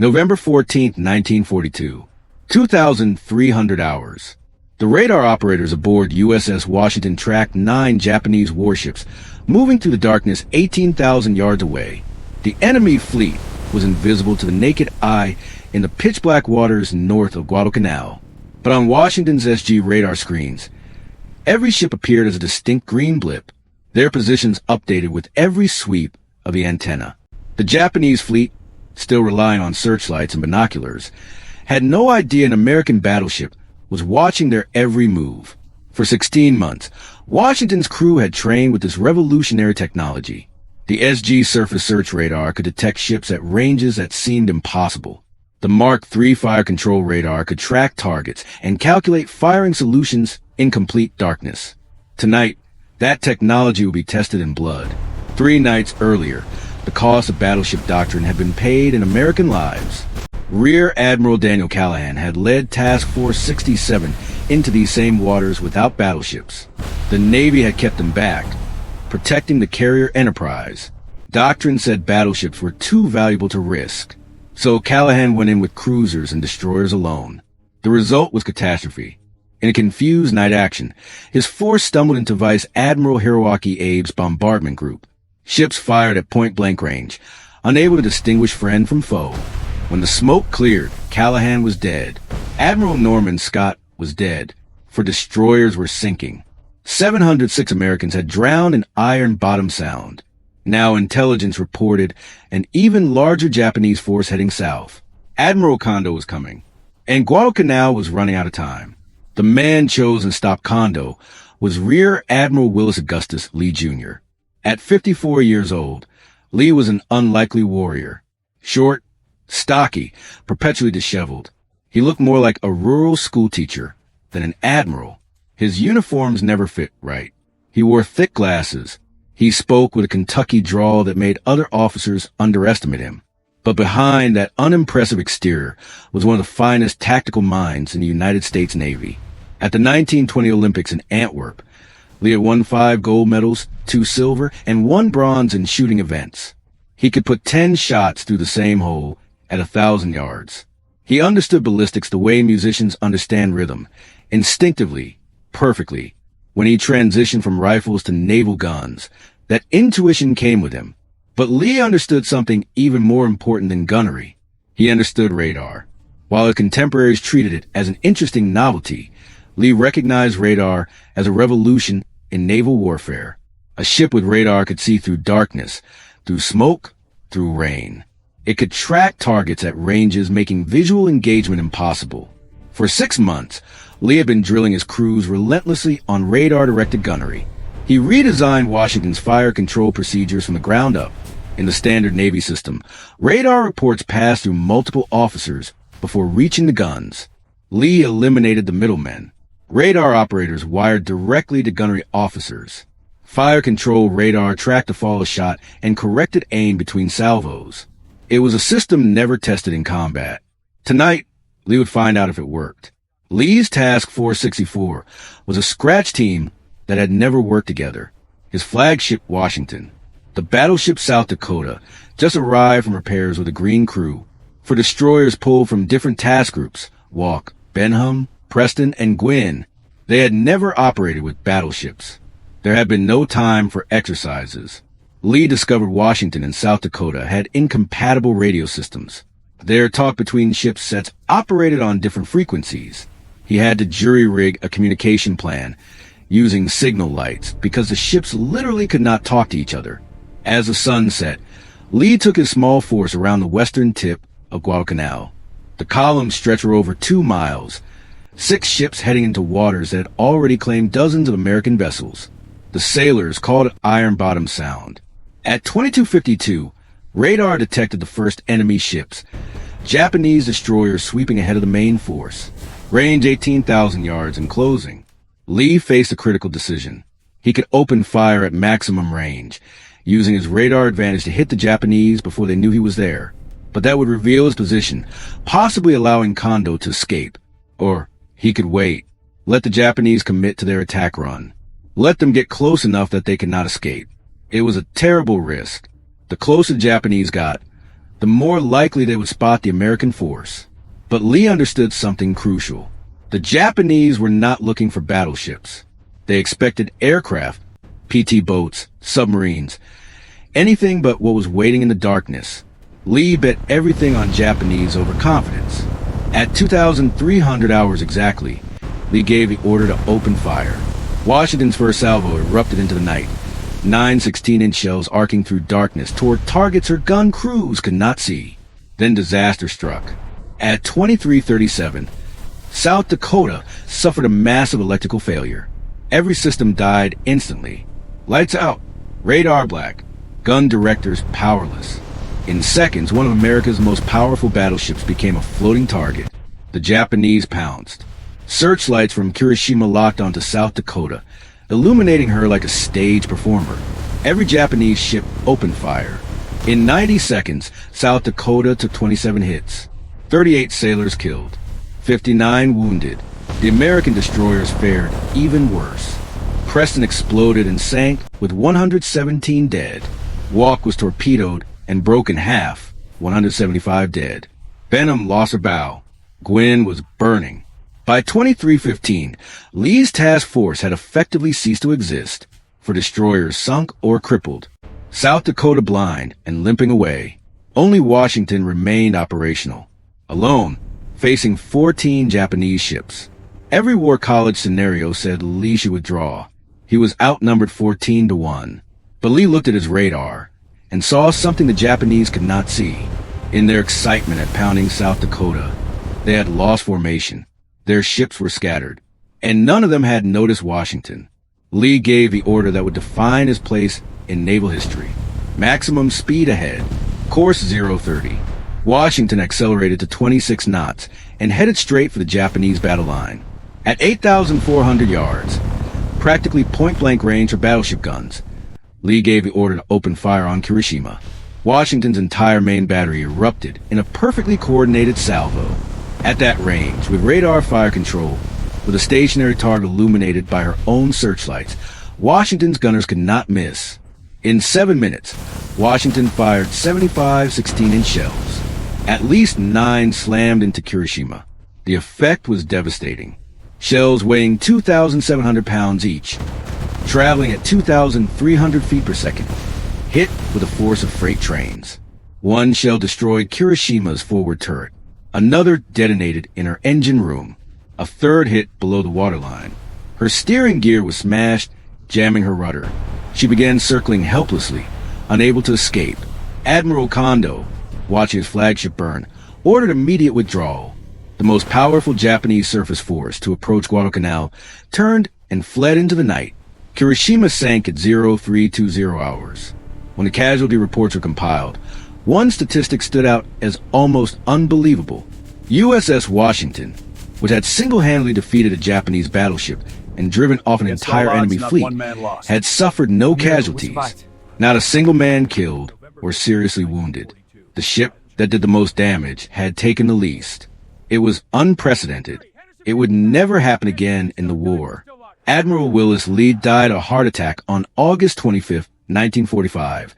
November 14, 1942. 2,300 hours. The radar operators aboard USS Washington tracked 9 Japanese warships moving through the darkness 18,000 yards away. The enemy fleet was invisible to the naked eye in the pitch-black waters north of Guadalcanal. But on Washington's SG radar screens, every ship appeared as a distinct green blip, their positions updated with every sweep of the antenna. The Japanese fleet, still relying on searchlights and binoculars, had no idea an American battleship was watching their every move. For 16 months, Washington's crew had trained with this revolutionary technology. The SG surface search radar could detect ships at ranges that seemed impossible. The Mark III fire control radar could track targets and calculate firing solutions in complete darkness. Tonight, that technology will be tested in blood. 3 nights earlier, the cost of battleship doctrine had been paid in American lives. Rear Admiral Daniel Callahan had led Task Force 67 into these same waters without battleships. The Navy had kept them back, protecting the carrier Enterprise. Doctrine said battleships were too valuable to risk, so Callahan went in with cruisers and destroyers alone. The result was catastrophe. In a confused night action, his force stumbled into Vice Admiral Hiroaki Abe's bombardment group. Ships fired at point-blank range, unable to distinguish friend from foe. When the smoke cleared, Callahan was dead. Admiral Norman Scott was dead, for destroyers were sinking. 706 Americans had drowned in Iron Bottom Sound. Now intelligence reported an even larger Japanese force heading south. Admiral Kondo was coming, and Guadalcanal was running out of time. The man chosen to stop Kondo was Rear Admiral Willis Augustus Lee Jr. At 54 years old, Lee was an unlikely warrior. Short, stocky, perpetually disheveled. He looked more like a rural schoolteacher than an admiral. His uniforms never fit right. He wore thick glasses. He spoke with a Kentucky drawl that made other officers underestimate him. But behind that unimpressive exterior was one of the finest tactical minds in the United States Navy. At the 1920 Olympics in Antwerp, Lee had won 5 gold medals, 2 silver, and 1 bronze in shooting events. He could put 10 shots through the same hole at 1,000 yards. He understood ballistics the way musicians understand rhythm, instinctively, perfectly. When he transitioned from rifles to naval guns, that intuition came with him. But Lee understood something even more important than gunnery. He understood radar. While his contemporaries treated it as an interesting novelty, Lee recognized radar as a revolution in naval warfare. A ship with radar could see through darkness, through smoke, through rain. It could track targets at ranges making visual engagement impossible. For 6 months, Lee had been drilling his crews relentlessly on radar-directed gunnery. He redesigned Washington's fire control procedures from the ground up. In the standard Navy system, radar reports passed through multiple officers before reaching the guns. Lee eliminated the middlemen. Radar operators wired directly to gunnery officers. Fire control radar tracked the fall of shot and corrected aim between salvos. It was a system never tested in combat. Tonight, Lee would find out if it worked. Lee's Task Force 64 was a scratch team that had never worked together. His flagship, Washington. The battleship South Dakota just arrived from repairs with a green crew. For destroyers pulled from different task groups, Walk, Benham, Preston, and Gwynn, they had never operated with battleships. There had been no time for exercises. Lee discovered Washington and South Dakota had incompatible radio systems. Their talk between ship sets operated on different frequencies. He had to jury-rig a communication plan using signal lights because the ships literally could not talk to each other. As the sun set, Lee took his small force around the western tip of Guadalcanal. The columns stretched for over 2 miles, 6 ships heading into waters that had already claimed dozens of American vessels. The sailors called it Iron Bottom Sound. At 22:52, radar detected the first enemy ships, Japanese destroyers sweeping ahead of the main force. Range 18,000 yards and closing. Lee faced a critical decision. He could open fire at maximum range, using his radar advantage to hit the Japanese before they knew he was there. But that would reveal his position, possibly allowing Kondo to escape. Or he could wait, let the Japanese commit to their attack run. Let them get close enough that they could not escape. It was a terrible risk. The closer the Japanese got, the more likely they would spot the American force. But Lee understood something crucial. The Japanese were not looking for battleships. They expected aircraft, PT boats, submarines, anything but what was waiting in the darkness. Lee bet everything on Japanese overconfidence. At 2,300 hours exactly, Lee gave the order to open fire. Washington's first salvo erupted into the night. 9 16-inch shells arcing through darkness toward targets her gun crews could not see. Then disaster struck. At 23:37, South Dakota suffered a massive electrical failure. Every system died instantly. Lights out, radar black, gun directors powerless. In seconds, one of America's most powerful battleships became a floating target. The Japanese pounced. Searchlights from Kirishima locked onto South Dakota, illuminating her like a stage performer. Every Japanese ship opened fire. In 90 seconds, South Dakota took 27 hits. 38 sailors killed. 59 wounded. The American destroyers fared even worse. Preston exploded and sank with 117 dead. Walk was torpedoed and broke in half, 175 dead. Benham lost her bow. Gwynn was burning. By 23:15, Lee's task force had effectively ceased to exist, for destroyers sunk or crippled. South Dakota blind and limping away. Only Washington remained operational, alone, facing 14 Japanese ships. Every war college scenario said Lee should withdraw. He was outnumbered 14-1. But Lee looked at his radar and saw something the Japanese could not see. In their excitement at pounding South Dakota, they had lost formation. Their ships were scattered, and none of them had noticed Washington. Lee gave the order that would define his place in naval history. Maximum speed ahead, course 030. Washington accelerated to 26 knots and headed straight for the Japanese battle line. At 8,400 yards, practically point-blank range for battleship guns, Lee gave the order to open fire on Kirishima. Washington's entire main battery erupted in a perfectly coordinated salvo. At that range, with radar fire control, with a stationary target illuminated by her own searchlights, Washington's gunners could not miss. In 7 minutes, Washington fired 75 16-inch shells. At least 9 slammed into Kirishima. The effect was devastating. Shells weighing 2,700 pounds each, traveling at 2,300 feet per second, hit with a force of freight trains. One shell destroyed Kirishima's forward turret. Another detonated in her engine room. A third hit below the waterline. Her steering gear was smashed, jamming her rudder. She began circling helplessly, unable to escape. Admiral Kondo, watching his flagship burn, ordered immediate withdrawal. The most powerful Japanese surface force to approach Guadalcanal turned and fled into the night. Kirishima sank at 0320 hours. When the casualty reports were compiled, one statistic stood out as almost unbelievable. USS Washington, which had single-handedly defeated a Japanese battleship and driven off an entire enemy fleet, had suffered no casualties. Not a single man killed or seriously wounded. The ship that did the most damage had taken the least. It was unprecedented. It would never happen again in the war. Admiral Willis Lee died of a heart attack on August 25, 1945.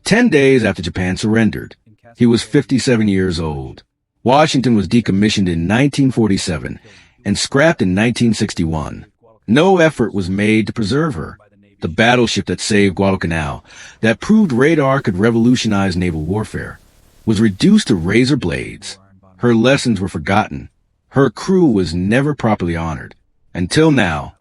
10 days after Japan surrendered. He was 57 years old. Washington was decommissioned in 1947 and scrapped in 1961. No effort was made to preserve her. The battleship that saved Guadalcanal, that proved radar could revolutionize naval warfare, was reduced to razor blades. Her lessons were forgotten. Her crew was never properly honored. Until now,